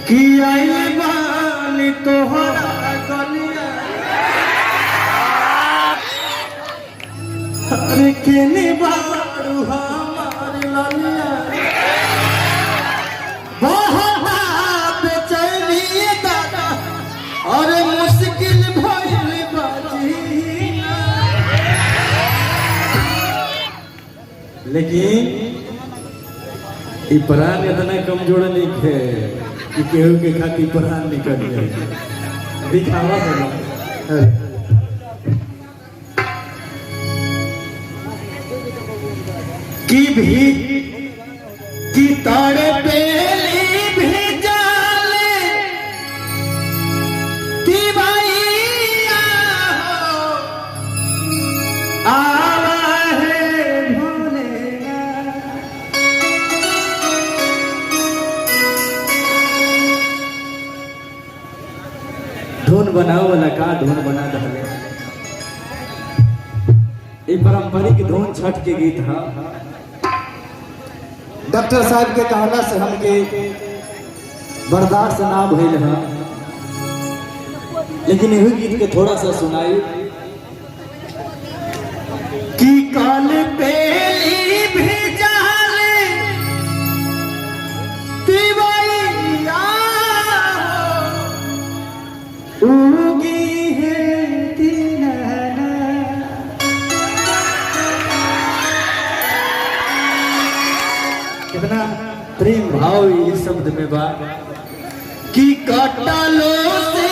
कि आइल बानी तोहरा गलिया अरे केने बारू हमार ललिया बहुत बेचैनी दादा और मुश्किल भइल बाजीना। लेकिन ई प्राण इतना कमजोर नहीं है कि केहू के खातिर प्राण निकल जाए दिखावा बना की भी की तारे पेली भी जाले की भाईया आवा है भोलेनाथ। धुन बनाओ वाला का धुन बना दहले ये पारंपरिक धुन छठ के गीत है। डॉक्टर साहब के कहना से हमके बर्दाश्त ना भइल है, लेकिन यही गीत के थोड़ा सा सुनाई कि काल पेली भी जाले तिवैया उगी है दीनाना। कितना प्रेम भाव इस शब्द में बा कि कटलो से